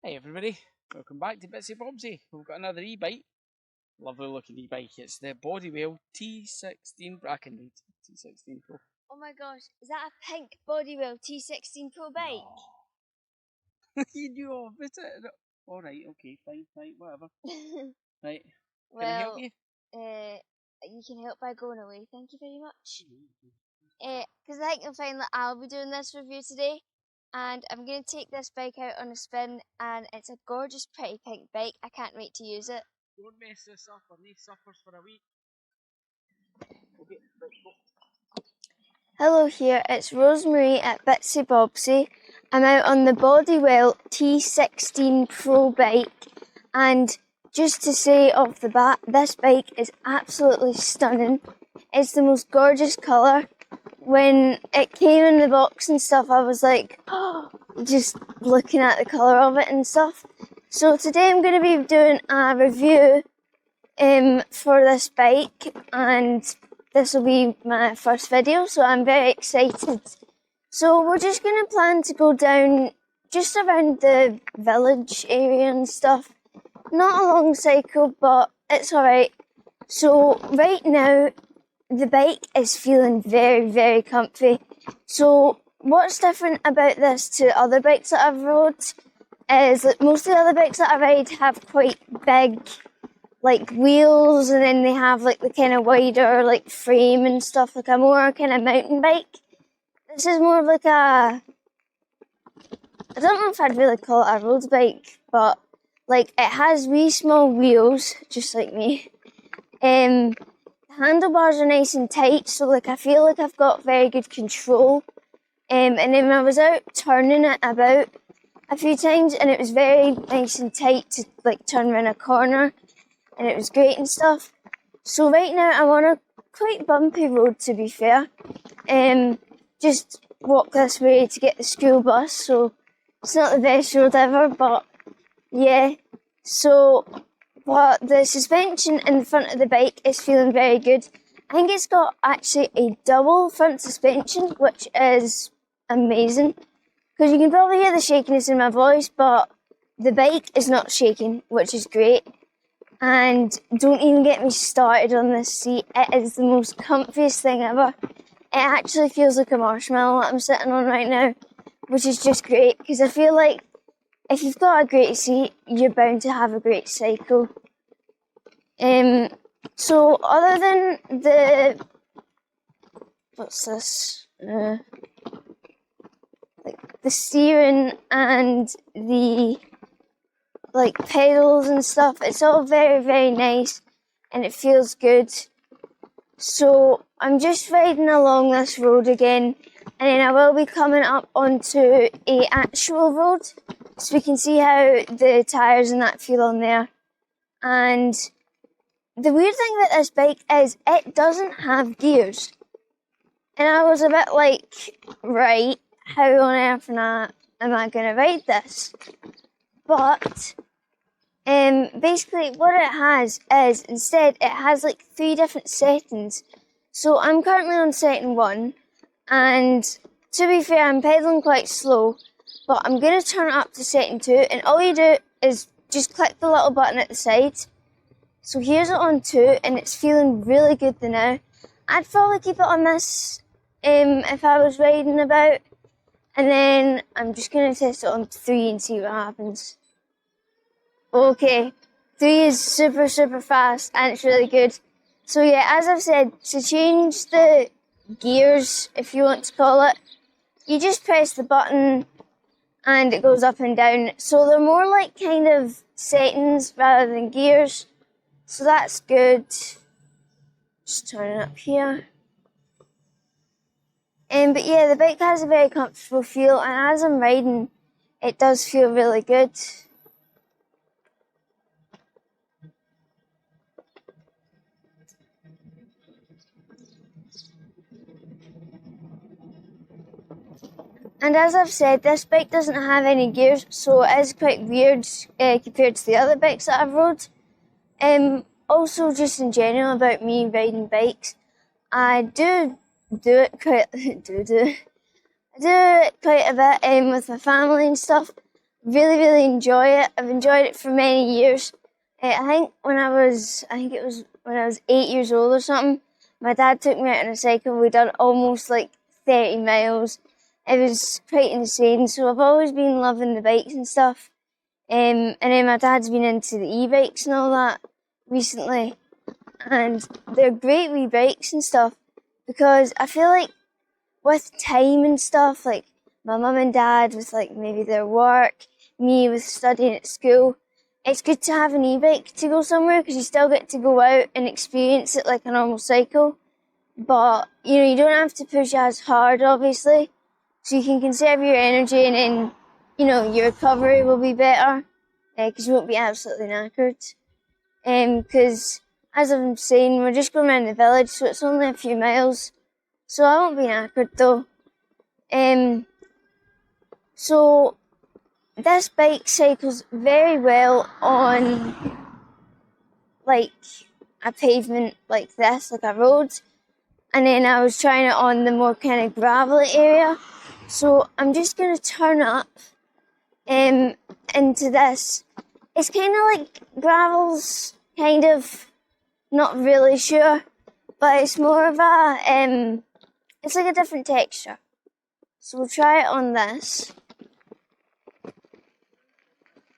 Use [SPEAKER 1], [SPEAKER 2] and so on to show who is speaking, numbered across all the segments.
[SPEAKER 1] Hey everybody, welcome back to Bitsy Bobsy. We've got another e-bike. Lovely looking e-bike. It's the Bodywel T16 Brackenwood T16 Pro.
[SPEAKER 2] Oh my gosh, is that a pink Bodywel T16 Pro bike?
[SPEAKER 1] No. You knew all about it. Alright, okay, fine, whatever. Right, can I help you?
[SPEAKER 2] You can help by going away, thank you very much. Because I think you'll find that I'll be doing this review today, and I'm going to take this bike out on a spin, and it's a gorgeous, pretty pink bike. I can't wait to use it.
[SPEAKER 1] Don't mess this up, or these suffers for a week. Okay, right, go.
[SPEAKER 2] Hello here, it's Rosemarie at Bitsy Bobsy. I'm out on the Bodywel T16 Pro bike, and just to say off the bat, this bike is absolutely stunning. It's the most gorgeous colour. When it came in the box and stuff, I was like, oh, just looking at the colour of it and stuff. So today I'm going to be doing a review for this bike, and this will be my first video, so I'm very excited. So we're just going to plan to go down just around the village area and stuff. Not a long cycle, but it's alright. So right now, the bike is feeling very, very comfy. So what's different about this to other bikes that I've rode is that most of the other bikes that I ride have quite big like wheels, and then they have like the kind of wider like frame and stuff, like a more kind of mountain bike. This is more of like a, I don't know if I'd really call it a road bike, but like it has wee small wheels, just like me. The handlebars are nice and tight, so like I feel like I've got very good control. And then when I was out turning it about a few times, and it was very nice and tight to like turn around a corner, and it was great and stuff. So right now I'm on a quite bumpy road, to be fair. Just walk this way to get the school bus, so it's not the best road ever, but yeah. So, but the suspension in the front of the bike is feeling very good. I think it's got actually a double front suspension, which is amazing, because you can probably hear the shakiness in my voice, but the bike is not shaking, which is great. And don't even get me started on this seat. It is the most comfiest thing ever. It actually feels like a marshmallow that I'm sitting on right now, which is just great, because I feel like if you've got a great seat, you're bound to have a great cycle. So other than the, what's this? Like the steering and the like pedals and stuff, it's all very, very nice, and it feels good. So I'm just riding along this road again, and then I will be coming up onto a actual road, so we can see how the tyres and that feel on there. And the weird thing about this bike is it doesn't have gears, and I was a bit like, right, how on earth am I going to ride this? But basically what it has is, instead, it has like 3 different settings. So I'm currently on setting 1, and to be fair, I'm pedaling quite slow, but I'm going to turn it up to setting 2, and all you do is just click the little button at the side. So here's it on 2, and it's feeling really good now. I'd probably keep it on this if I was riding about, and then I'm just going to test it on 3 and see what happens. Okay, 3 is super, super fast, and it's really good. So yeah, as I've said, to change the gears, if you want to call it, you just press the button and it goes up and down. So they're more like kind of settings rather than gears. So that's good. Just turn it up here. But yeah, the bike has a very comfortable feel, and as I'm riding, it does feel really good. And as I've said, this bike doesn't have any gears, so it is quite weird compared to the other bikes that I've rode. Also, just in general about me riding bikes, I do it quite a bit with my family and stuff. really, really enjoy it. I've enjoyed it for many years. I think when I was 8 years old or something, my dad took me out on a cycle. We done almost like 30 miles. It was quite insane. So I've always been loving the bikes and stuff. And then my dad's been into the e-bikes and all that recently. And they're great wee bikes and stuff because I feel like with time and stuff, like my mum and dad with like maybe their work, me with studying at school, it's good to have an e-bike to go somewhere because you still get to go out and experience it like a normal cycle. But, you don't have to push as hard, obviously. So you can conserve your energy and then, your recovery will be better because you won't be absolutely knackered. Because, as I'm saying, we're just going around the village, so it's only a few miles. So I won't be knackered, though. So this bike cycles very well on, like, a pavement like this, like a road. And then I was trying it on the more kind of gravelly area. So I'm just going to turn up into this. It's kind of like gravel's kind of, not really sure, but it's more of a, it's like a different texture. So we'll try it on this.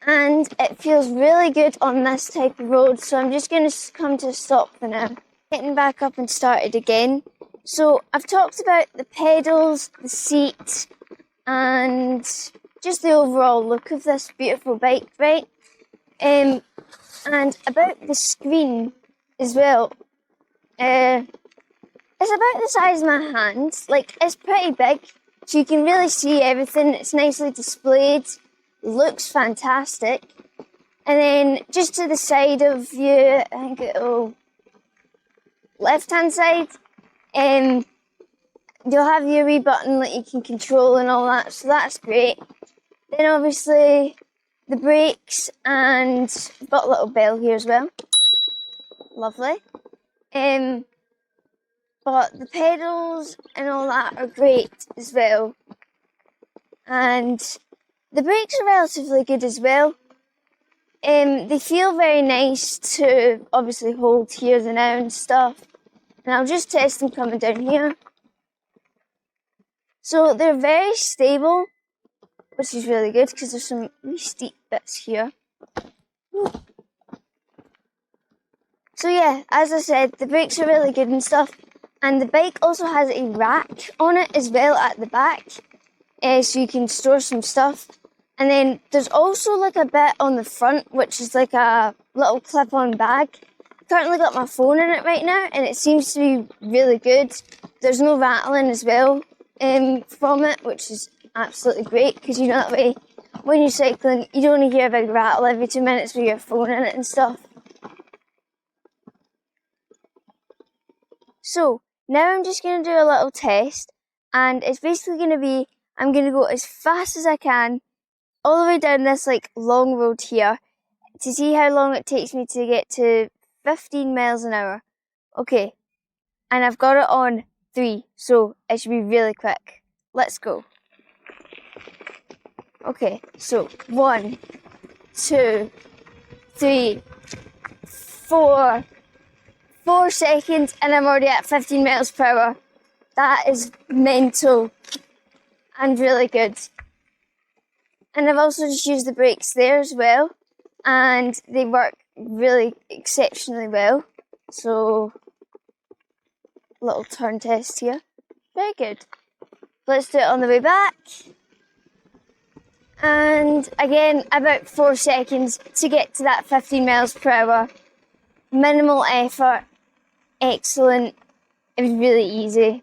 [SPEAKER 2] And it feels really good on this type of road, so I'm just going to come to a stop for now. Getting back up and started again. So I've talked about the pedals, the seat, and just the overall look of this beautiful bike, right? And about the screen as well. It's about the size of my hand. Like, it's pretty big, so you can really see everything. It's nicely displayed. Looks fantastic. And then just to the side of you, I think it'll left-hand side, you'll have your wee button that you can control and all that, so that's great. Then obviously the brakes, and I've got a little bell here as well. Lovely. But the pedals and all that are great as well. And the brakes are relatively good as well. They feel very nice to obviously hold here and now and stuff. And I'll just test them coming down here. So they're very stable, which is really good because there's some really steep bits here. So yeah, as I said, the brakes are really good and stuff. And the bike also has a rack on it as well at the back, so you can store some stuff. And then there's also like a bit on the front, which is like a little clip-on bag. I've currently got my phone in it right now, and it seems to be really good. There's no rattling as well from it, which is absolutely great, because that way, when you're cycling, you don't hear a big rattle every 2 minutes with your phone in it and stuff. So, now I'm just going to do a little test, and it's basically going to be, I'm going to go as fast as I can, all the way down this like long road here, to see how long it takes me to get to 15 miles an hour. Okay, and I've got it on 3, so it should be really quick. Let's go. Okay, so 1, 2, 3, 4 seconds, and I'm already at 15 miles per hour. That is mental and really good. And I've also just used the brakes there as well, and they work really exceptionally well. So, little turn test here. Very good. Let's do it on the way back. And again, about 4 seconds to get to that 15 miles per hour. Minimal effort. Excellent. It was really easy.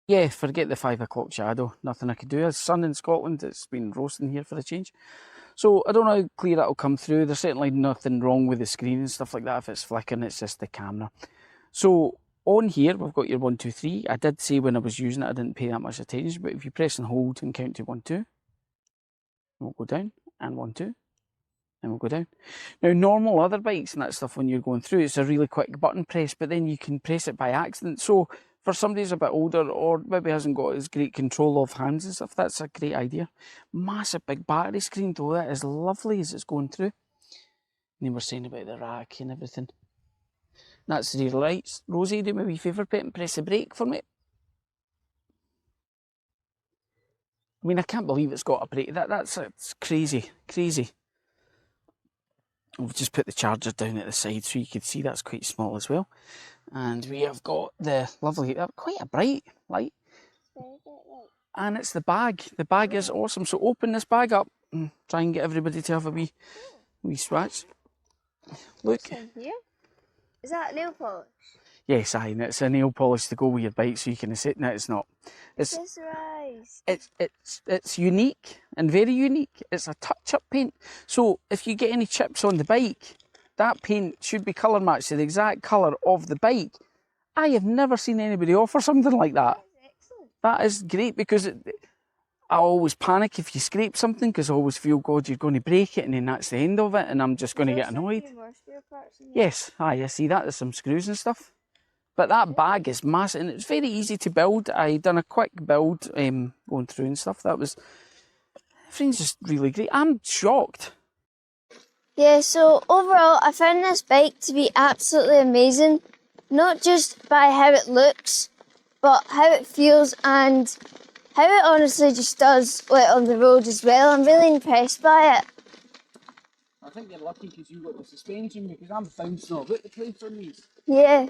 [SPEAKER 1] Yeah, forget the 5 o'clock shadow. Nothing I could do. As sun in Scotland, it's been roasting here for a change. So I don't know how clear that'll come through. There's certainly nothing wrong with the screen and stuff like that. If it's flickering, it's just the camera. So on here, we've got your 1, 2, 3. I did say when I was using it, I didn't pay that much attention. But if you press and hold and count to 1, 2, we'll go down, and 1, 2. And we'll go down. Now, normal other bikes and that stuff, when you're going through, it's a really quick button press, but then you can press it by accident. So for somebody who's a bit older or maybe hasn't got as great control of hands and stuff, that's a great idea. Massive big battery screen though, that is lovely as it's going through. And then we're saying about the rack and everything. That's the rear lights. Rosie, do me a wee favour, pet, and press the brake for me. I mean, I can't believe it's got a brake. That's crazy, crazy. We've just put the charger down at the side so you can see that's quite small as well. And we have got the lovely, quite a bright light. And it's the bag. The bag is awesome. So open this bag up and try and get everybody to have a wee swatch. Look.
[SPEAKER 2] What's in here? Is that nail polish?
[SPEAKER 1] Yes, aye, and it's a nail polish to go with your bike so you can sit. No, it's not. It's it's unique and very unique. It's a touch-up paint. So if you get any chips on the bike, that paint should be colour matched to the exact colour of the bike. I have never seen anybody offer something like that. That is great because I always panic if you scrape something because I always feel, God, you're going to break it and then that's the end of it and I'm just going to get annoyed. Yes, aye, I see that. There's some screws and stuff. But that bag is massive and it's very easy to build. I done a quick build going through and stuff. Everything's just really great. I'm shocked.
[SPEAKER 2] Yeah, so overall I found this bike to be absolutely amazing. Not just by how it looks, but how it feels and how it honestly just does on the road as well. I'm really impressed by it.
[SPEAKER 1] I think you're lucky because you got the suspension because I'm bouncing all about the place on these.
[SPEAKER 2] Yeah.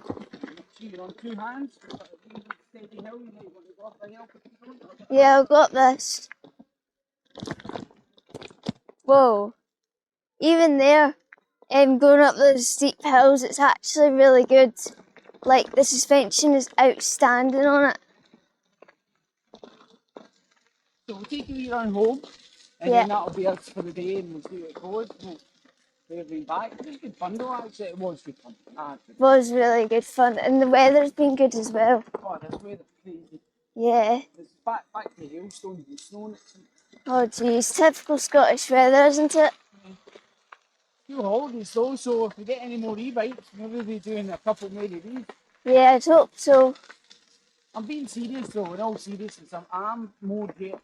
[SPEAKER 1] See, you're on 2 hands. Steady hill, you might want to go off the hill.
[SPEAKER 2] Yeah, I've got this. Whoa. Even there, going up those steep hills, it's actually really good. Like, the suspension is outstanding on it.
[SPEAKER 1] So we'll take a wee run home, and then that'll be us for the day, and we'll see what it goes. We'll be back. It was good fun though, actually. It was good fun.
[SPEAKER 2] It was really good fun, and the weather's been good as well.
[SPEAKER 1] Oh, this weather's crazy.
[SPEAKER 2] Yeah.
[SPEAKER 1] It's back to hailstones and snow.
[SPEAKER 2] Oh geez, typical Scottish weather, isn't it?
[SPEAKER 1] Few holidays though, so if we get any more e-bikes, maybe we'll be doing a couple more of these.
[SPEAKER 2] Yeah, I'd hope so.
[SPEAKER 1] I'm being serious though, in all seriousness, I'm more here.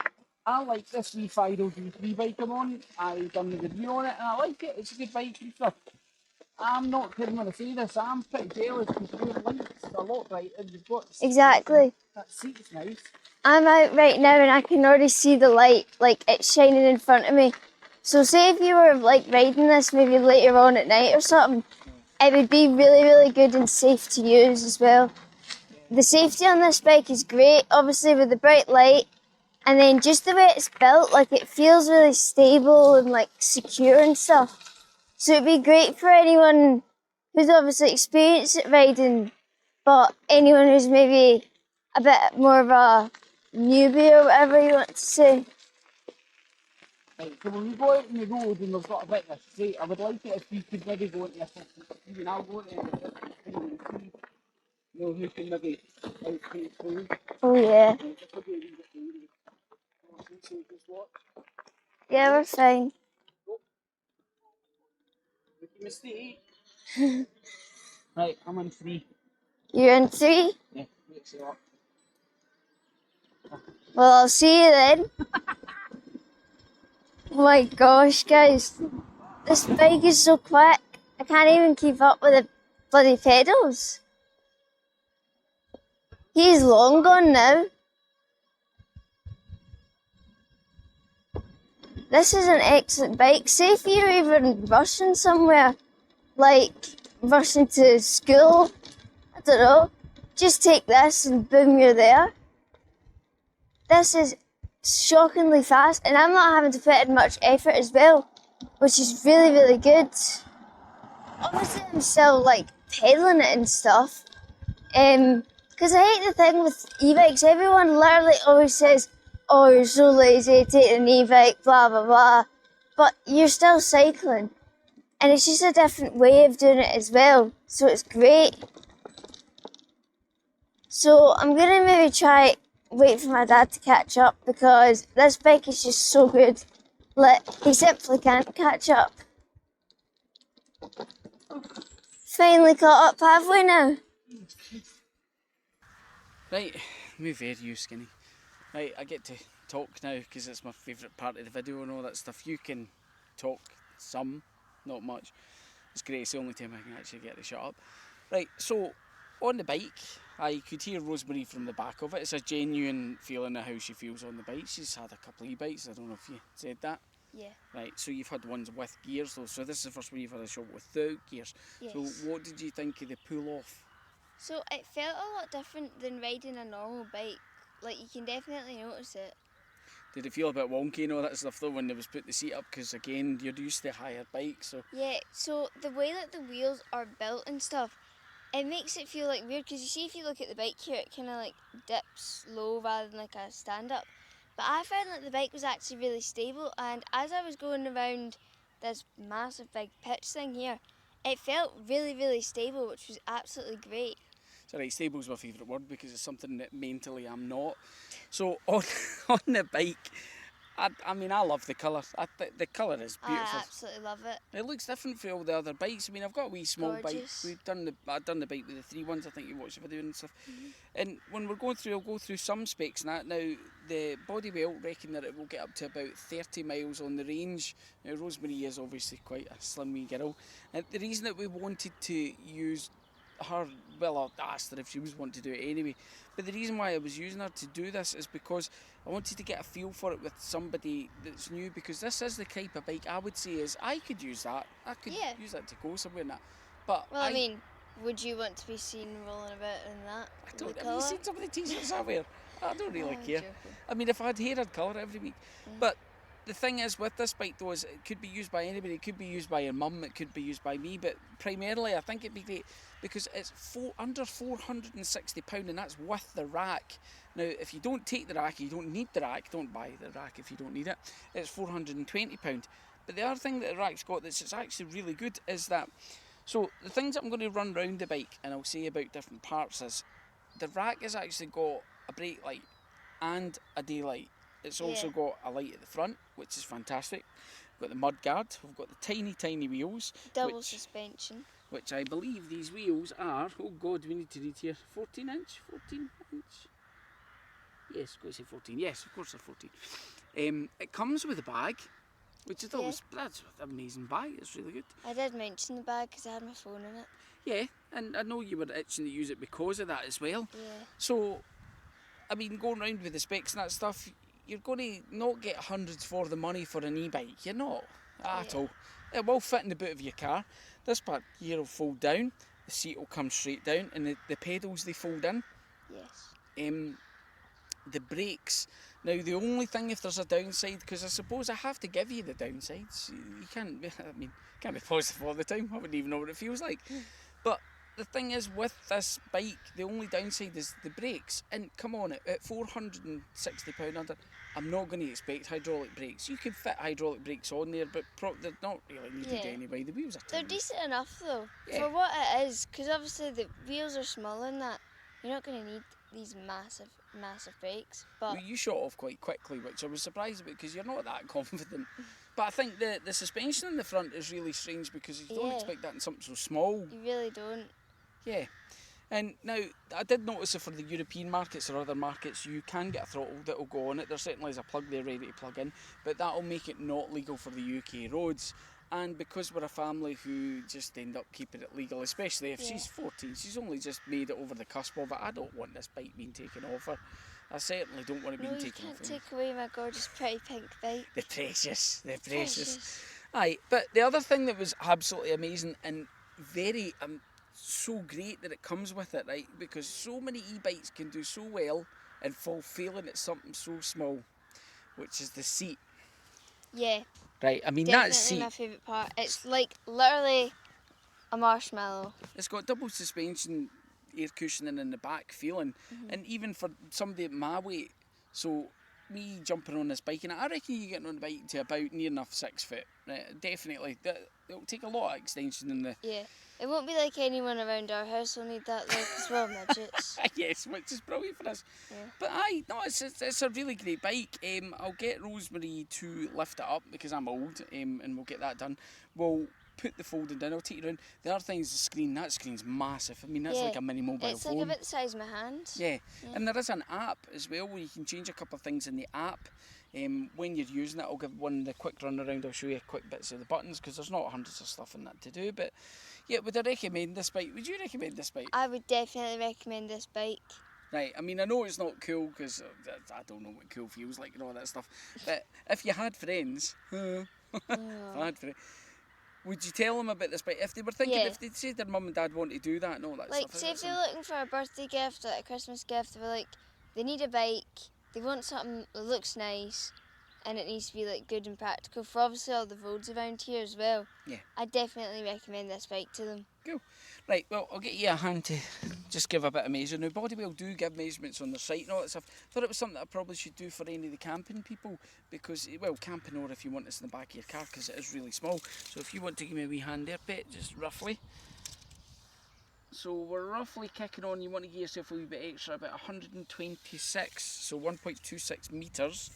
[SPEAKER 1] I like this wee Fido D3 bike I'm on. I've done the review on it and I like it. It's a good bike and stuff. I'm not kidding when I say this. I'm pretty jealous because your lights a lot brighter. You've got
[SPEAKER 2] exactly.
[SPEAKER 1] That seat's nice.
[SPEAKER 2] I'm out right now and I can already see the light, like it's shining in front of me. So say if you were like riding this maybe later on at night or something, it would be really, really good and safe to use as well. The safety on this bike is great, obviously with the bright light, and then just the way it's built, like it feels really stable and like secure and stuff. So it'd be great for anyone who's obviously experienced at riding, but anyone who's maybe a bit more of a newbie or whatever you want to say.
[SPEAKER 1] Right, so when we go out on the road and we've got a bit of a straight, I would like it if we could maybe go into a 15, and I'll go into a 15 and see, you know, who can maybe outpace who.
[SPEAKER 2] Oh yeah. Yeah, we're fine.
[SPEAKER 1] Mistake. Right, I'm on 3.
[SPEAKER 2] You're in 3?
[SPEAKER 1] Yeah, mix it up.
[SPEAKER 2] Well, I'll see you then. Oh my gosh, guys. This bike is so quick. I can't even keep up with the bloody pedals. He's long gone now. This is an excellent bike. Say if you're even rushing somewhere, like rushing to school, I don't know, just take this and boom, you're there. This is shockingly fast, and I'm not having to put in much effort as well, which is really, really good. Obviously, I'm still like pedaling it and stuff. Because I hate the thing with e-bikes, everyone literally always says, oh, you're so lazy, take an e-bike, blah, blah, blah. But you're still cycling. And it's just a different way of doing it as well. So it's great. So I'm going to maybe wait for my dad to catch up, because this bike is just so good. Like, he simply can't catch up. Finally caught up, have we now?
[SPEAKER 1] Right, move here, you skinny. Right, I get to talk now because it's my favourite part of the video and all that stuff. You can talk some, not much. It's great, it's the only time I can actually get to shut up. Right, so on the bike, I could hear Rosemarie from the back of it. It's a genuine feeling of how she feels on the bike. She's had a couple of e-bikes, I don't know if you said that.
[SPEAKER 2] Yeah.
[SPEAKER 1] Right, so you've had ones with gears though, so this is the first one you've had a shot without gears.
[SPEAKER 2] Yes.
[SPEAKER 1] So what did you think of the pull-off?
[SPEAKER 2] So it felt a lot different than riding a normal bike. Like, you can definitely notice it.
[SPEAKER 1] Did it feel a bit wonky and all that stuff though when they was put the seat up? Because again, you're used to higher bikes, so...
[SPEAKER 2] Yeah, so the way that the wheels are built and stuff, it makes it feel like weird, because you see if you look at the bike here, it kind of like dips low rather than like a stand-up. But I found that the bike was actually really stable, and as I was going around this massive big pitch thing here, it felt really, really stable, which was absolutely great.
[SPEAKER 1] It's alright, stable's my favourite word because it's something that mentally I'm not. So on, on the bike, I mean, I love the colour. The colour is beautiful.
[SPEAKER 2] I absolutely love it.
[SPEAKER 1] It looks different from all the other bikes. I mean, I've got a wee small
[SPEAKER 2] Gorgeous.
[SPEAKER 1] bike. I've done the bike with the 3 ones. I think you watched the video and stuff. And when we're going through, I'll go through some specs and that. Now, the Bodywel reckon that it will get up to about 30 miles on the range. Now, Rosemarie is obviously quite a slim wee girl. And the reason that we wanted to use her, well, I asked her if she was wanting to do it anyway, but the reason why I was using her to do this is because I wanted to get a feel for it with somebody that's new, because this is the type of bike I would say is, I could use that, use that to go somewhere and that, but
[SPEAKER 2] well, I mean, would you want to be seen rolling about in that?
[SPEAKER 1] I don't, have you seen some of the t-shirts I wear? I don't really care.
[SPEAKER 2] Joking.
[SPEAKER 1] I mean, if I had hair I'd colour it every week, but the thing is with this bike though is it could be used by anybody. It could be used by your mum, it could be used by me, but primarily I think it'd be great because it's under £460 and that's with the rack. Now if you don't take the rack, you don't need the rack, don't buy the rack if you don't need it, it's £420. But the other thing that the rack's got that's actually really good is that, so the things that I'm going to run round the bike and I'll say about different parts is, the rack has actually got a brake light and a daylight. It's also got a light at the front, which is fantastic. We've got the mud guard, we've got the tiny wheels.
[SPEAKER 2] Double suspension.
[SPEAKER 1] Which I believe these wheels are, oh god, we need to read here, 14 inch? Yes, I've got to say 14, yes, of course they're 14. It comes with a bag, which I thought was, that's an amazing bag, it's really good.
[SPEAKER 2] I did mention the bag because I had my phone in it.
[SPEAKER 1] Yeah, and I know you were itching to use it because of that as well.
[SPEAKER 2] Yeah.
[SPEAKER 1] So, I mean, going around with the specs and that stuff, you're going to not get hundreds for the money for an e-bike. You're not at all. It will fit in the boot of your car. This part here will fold down. The seat will come straight down, and the pedals they fold in.
[SPEAKER 2] Yes.
[SPEAKER 1] The brakes. Now the only thing, if there's a downside, because I suppose I have to give you the downsides. You can't. I mean, can't be positive all the time. I wouldn't even know what it feels like. But the thing is, with this bike, the only downside is the brakes. And come on, at £460 under, I'm not going to expect hydraulic brakes. You can fit hydraulic brakes on there, but they're not really needed anyway. The wheels are tiny.
[SPEAKER 2] They're decent enough though, for what it is, because obviously the wheels are small in that. You're not going to need these massive brakes. But
[SPEAKER 1] well, you shot off quite quickly, which I was surprised about because you're not that confident. But I think the suspension in the front is really strange because you don't expect that in something so small.
[SPEAKER 2] You really don't.
[SPEAKER 1] Yeah. And now, I did notice that for the European markets or other markets, you can get a throttle that will go on it. There certainly is a plug there ready to plug in, but that will make it not legal for the UK roads. And because we're a family who just end up keeping it legal, especially if she's 14, she's only just made it over the cusp of it. I don't want this bike being taken off her. I certainly don't want it being taken off her.
[SPEAKER 2] You can't take away my gorgeous pretty pink bike.
[SPEAKER 1] The precious. Aye, but the other thing that was absolutely amazing and very so great that it comes with it, right? Because so many e-bikes can do so well and fall failing at something so small, which is the seat.
[SPEAKER 2] Yeah.
[SPEAKER 1] Right, I mean
[SPEAKER 2] definitely
[SPEAKER 1] that seat.
[SPEAKER 2] My favourite part. It's like literally a marshmallow.
[SPEAKER 1] It's got double suspension, air cushioning in the back feeling, and even for somebody at my weight, so me jumping on this bike, and I reckon you getting on the bike to about near enough 6 foot. Right, definitely. It'll take a lot of extension in the.
[SPEAKER 2] Yeah. It won't be like anyone around our house will need that like as well, midgets.
[SPEAKER 1] Yes, which is brilliant for us.
[SPEAKER 2] Yeah.
[SPEAKER 1] But aye, no, it's a really great bike. I'll get Rosemarie to lift it up because I'm old, and we'll get that done. We'll put the folding down, I'll take it around. The other thing is the screen. That screen's massive. I mean, that's like a mini mobile phone.
[SPEAKER 2] It's like about the size of my hand.
[SPEAKER 1] Yeah, and there is an app as well where you can change a couple of things in the app. When you're using it, I'll give one the quick run around. I'll show you quick bits of the buttons because there's not hundreds of stuff in that to do. But yeah, would I recommend this bike? Would you recommend this bike?
[SPEAKER 2] I would definitely recommend this bike.
[SPEAKER 1] Right, I mean, I know it's not cool because I don't know what cool feels like and all that stuff. But if you had friends, if I had friends, would you tell them about this bike? If they were thinking, if they'd say their mum and dad want to do that and all that stuff.
[SPEAKER 2] Like, say if they're looking for a birthday gift, like a Christmas gift, they were like, they need a bike, they want something that looks nice, and it needs to be like good and practical for obviously all the roads around here as well.
[SPEAKER 1] Yeah.
[SPEAKER 2] I definitely recommend this bike to them.
[SPEAKER 1] Cool. Right, well, I'll get you a hand to just give a bit of measure. Now, Bodywel do give measurements on their site and all that stuff. Thought it was something that I probably should do for any of the camping people because, well, camping or if you want this in the back of your car because it is really small. So if you want to give me a wee hand there, Pet, just roughly. So we're roughly kicking on, you want to give yourself a wee bit extra, about 126, so 1.26 metres.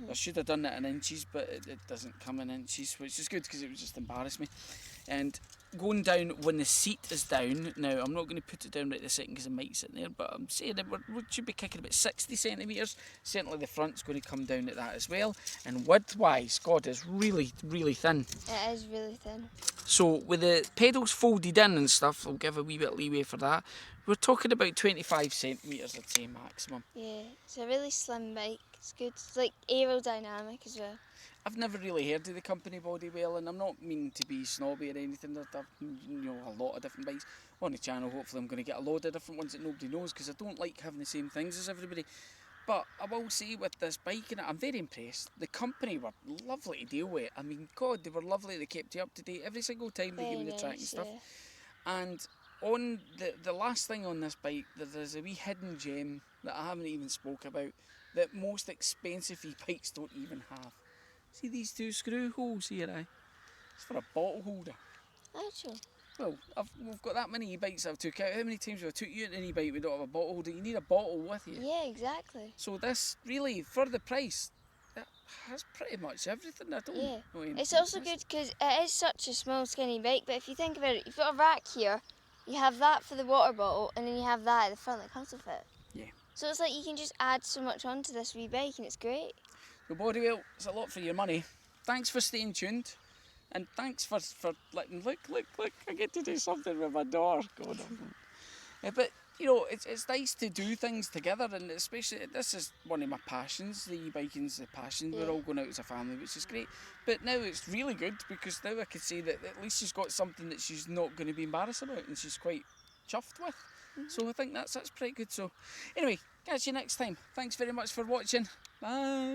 [SPEAKER 1] I should have done that in inches, but it doesn't come in inches, which is good because it would just embarrass me. And going down when the seat is down, now I'm not going to put it down right this second because it might sit there, but I'm saying that we should be kicking about 60 centimetres. Certainly the front's going to come down at that as well. And width-wise, God, it's really, really thin.
[SPEAKER 2] It is really thin.
[SPEAKER 1] So with the pedals folded in and stuff, I'll give a wee bit of leeway for that. We're talking about 25 centimetres, I'd say, maximum.
[SPEAKER 2] Yeah, it's a really slim bike. It's good. It's like aerodynamic as well.
[SPEAKER 1] I've never really heard of the company Bodywel, and I'm not meaning to be snobby or anything. I've a lot of different bikes on the channel. Hopefully I'm going to get a load of different ones that nobody knows because I don't like having the same things as everybody. But I will say with this bike, and I'm very impressed. The company were lovely to deal with. I mean, God, they were lovely. They kept you up to date every single time they gave you the track and stuff. Yeah. And on the last thing on this bike, there's a wee hidden gem that I haven't even spoke about that most expensive e-bikes don't even have. See these two screw holes here, It's for a bottle holder.
[SPEAKER 2] Actually.
[SPEAKER 1] Well, we've got that many e-bikes I've took out. How many times have I took you in an e-bike we don't have a bottle holder? You need a bottle with you.
[SPEAKER 2] Yeah, exactly.
[SPEAKER 1] So this, really, for the price, it has pretty much everything. I don't know anything.
[SPEAKER 2] It's also good because it is such a small, skinny bike, but if you think about it, you've got a rack here, you have that for the water bottle, and then you have that at the front that comes with it. Yeah. So it's like you can just add so much onto this wee bike, and it's great. So
[SPEAKER 1] Bodywel, it's a lot for your money. Thanks for staying tuned, and thanks for letting look. I get to do something with my door. God, but you know, it's nice to do things together, and especially this is one of my passions. The e-biking's the passion. We're all going out as a family, which is great. But now it's really good because now I could say that at least she's got something that she's not going to be embarrassed about, and she's quite chuffed with. So I think that's pretty good. So anyway, catch you next time. Thanks very much for watching. Bye.